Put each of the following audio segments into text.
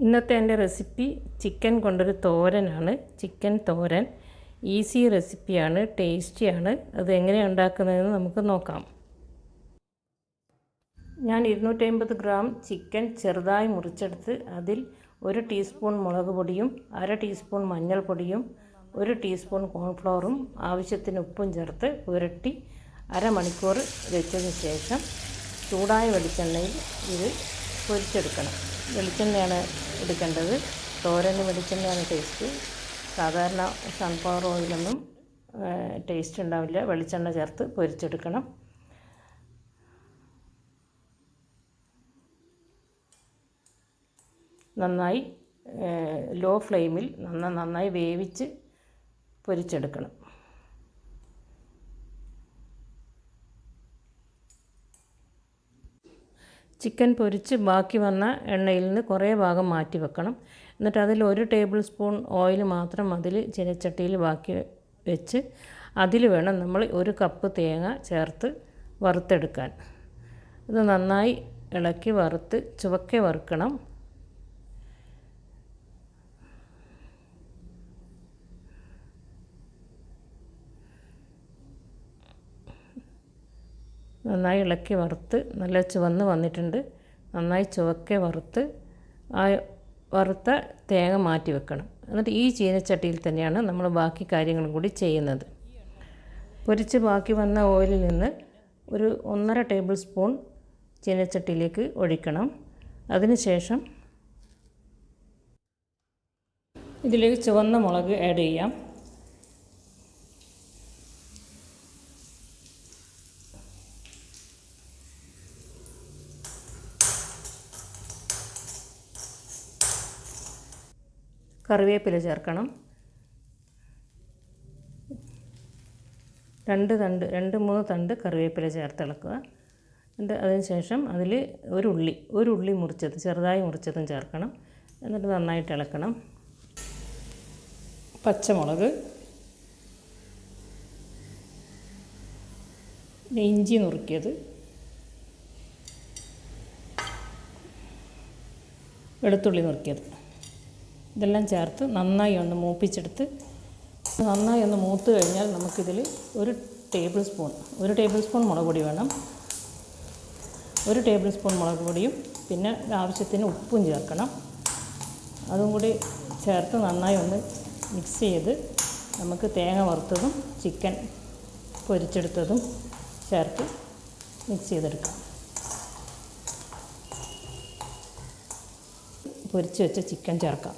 ഇന്നത്തെ എൻ്റെ recipe chicken കൊണ്ടൊരു തോരനാണ്. ചിക്കൻ തോരൻ ഈസി റെസിപ്പിയാണ്, ടേസ്റ്റിയാണ്. അത് എങ്ങനെയാണ് ഉണ്ടാക്കുന്നതെന്ന് നമുക്ക് നോക്കാം. ഞാൻ 250 ഗ്രാം ചിക്കൻ ചെറുതായി മുറിച്ചെടുത്ത് അതിൽ 1 ടീസ്പൂൺ മുളക് പൊടിയും 1/2 ടീസ്പൂൺ മഞ്ഞൾപ്പൊടിയും 1 ടീസ്പൂൺ കോൺഫ്ലോറും ആവശ്യത്തിന് ഉപ്പും ചേർത്ത് പുരട്ടി അരമണിക്കൂർ വെച്ചതിന് ശേഷം ചൂടായ വെളിച്ചെണ്ണയിൽ ഇത് പൊരിച്ചെടുക്കണം. വെളിച്ചെണ്ണയാണ് എടുക്കേണ്ടത്. തോരന് വെളിച്ചെണ്ണയാണ് ടേസ്റ്റ്. സാധാരണ സൺഫ്ലവർ ഓയിലൊന്നും ടേസ്റ്റ് ഉണ്ടാവില്ല. വെളിച്ചെണ്ണ ചേർത്ത് പൊരിച്ചെടുക്കണം. നന്നായി ലോ ഫ്ലെയിമിൽ നന്നായി വേവിച്ച് പൊരിച്ചെടുക്കണം. ചിക്കൻ പൊരിച്ച് ബാക്കി വന്ന എണ്ണയിൽ നിന്ന് കുറേ ഭാഗം മാറ്റി വെക്കണം. എന്നിട്ട് അതിൽ 1 ടേബിൾ സ്പൂൺ ഓയിൽ മാത്രം അതിൽ ചീനച്ചട്ടിയിൽ ബാക്കി വെച്ച് അതിൽ വേണം നമ്മൾ 1 കപ്പ് തേങ്ങ ചേർത്ത് വറുത്തെടുക്കാൻ. ഇത് നന്നായി ഇളക്കി വറുത്ത് ചുവക്കെ വറുക്കണം. നന്നായി ഇളക്കി വറുത്ത് നല്ല ചുവന്ന് വന്നിട്ടുണ്ട്. നന്നായി ചുവക്കെ വറുത്ത് ആ വറുത്ത തേങ്ങ മാറ്റി വെക്കണം. എന്നിട്ട് ഈ ചീനച്ചട്ടിയിൽ തന്നെയാണ് നമ്മൾ ബാക്കി കാര്യങ്ങളും കൂടി ചെയ്യുന്നത്. പൊരിച്ച് ബാക്കി വന്ന ഓയിലിൽ നിന്ന് ഒരു 1.5 ടേബിൾ സ്പൂൺ ചീനച്ചട്ടിയിലേക്ക് ഒഴിക്കണം. അതിനുശേഷം ഇതിലേക്ക് ചുവന്ന മുളക് ആഡ് ചെയ്യാം. കറിവേപ്പില ചേർക്കണം. 2-3 തണ്ട് കറിവേപ്പില ചേർത്ത് ഇളക്കുക. എന്നിട്ട് അതിനുശേഷം അതിൽ ഒരു ഉള്ളി മുറിച്ചത് ചെറുതായി മുറിച്ചതും ചേർക്കണം. എന്നിട്ട് നന്നായിട്ട് ഇളക്കണം. പച്ചമുളക്, ഇഞ്ചി നുറുക്കിയത്, വെളുത്തുള്ളി നുറുക്കിയത്, ഇതെല്ലാം ചേർത്ത് നന്നായി ഒന്ന് മൂപ്പിച്ചെടുത്ത് നന്നായി ഒന്ന് മൂത്ത് കഴിഞ്ഞാൽ നമുക്കിതിൽ 1 ടേബിൾ സ്പൂൺ മുളക് പൊടി വേണം. 1 ടേബിൾ സ്പൂൺ മുളക് പൊടിയും പിന്നെ ആവശ്യത്തിന് ഉപ്പും ചേർക്കണം. അതും കൂടി ചേർത്ത് നന്നായി ഒന്ന് മിക്സ് ചെയ്ത് നമുക്ക് തേങ്ങ വറുത്തതും ചിക്കൻ പൊരിച്ചെടുത്തതും ചേർത്ത് മിക്സ് ചെയ്തെടുക്കാം. പൊരിച്ച് വെച്ച ചിക്കൻ ചേർക്കാം.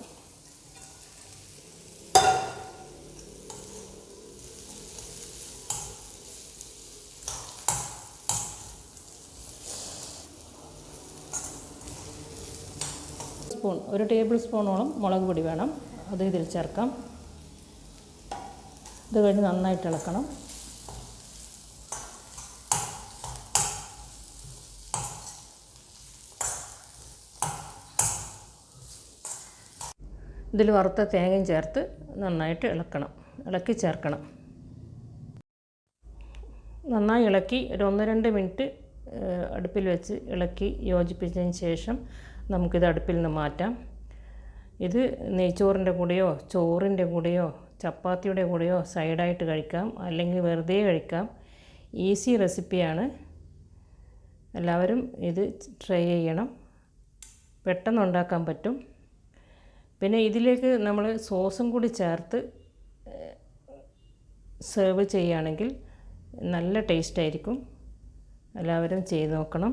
സ്പൂൺ 1 ടേബിൾ സ്പൂണോളം മുളക് പൊടി വേണം. അത് ഇതിൽ ചേർക്കാം. ഇത് കഴിഞ്ഞ് നന്നായിട്ട് ഇളക്കണം. ഇതിൽ വറുത്ത തേങ്ങയും ചേർത്ത് നന്നായിട്ട് ഇളക്കി ചേർക്കണം. നന്നായി ഇളക്കി ഒരു 1-2 മിനിറ്റ് അടുപ്പിൽ വെച്ച് ഇളക്കി യോജിപ്പിച്ചതിന് ശേഷം നമുക്കിത് അടുപ്പിൽ നിന്ന് മാറ്റാം. ഇത് നെയ്ച്ചോറിൻ്റെ കൂടെയോ ചോറിൻ്റെ കൂടെയോ ചപ്പാത്തിയുടെ കൂടെയോ സൈഡായിട്ട് കഴിക്കാം, അല്ലെങ്കിൽ വെറുതെ കഴിക്കാം. ഈസി റെസിപ്പിയാണ്. എല്ലാവരും ഇത് ട്രൈ ചെയ്യണം. പെട്ടെന്ന് ഉണ്ടാക്കാൻ പറ്റും. പിന്നെ ഇതിലേക്ക് നമ്മൾ സോസും കൂടി ചേർത്ത് സെർവ് ചെയ്യുകയാണെങ്കിൽ നല്ല ടേസ്റ്റായിരിക്കും. എല്ലാവരും ചെയ്ത് നോക്കണം.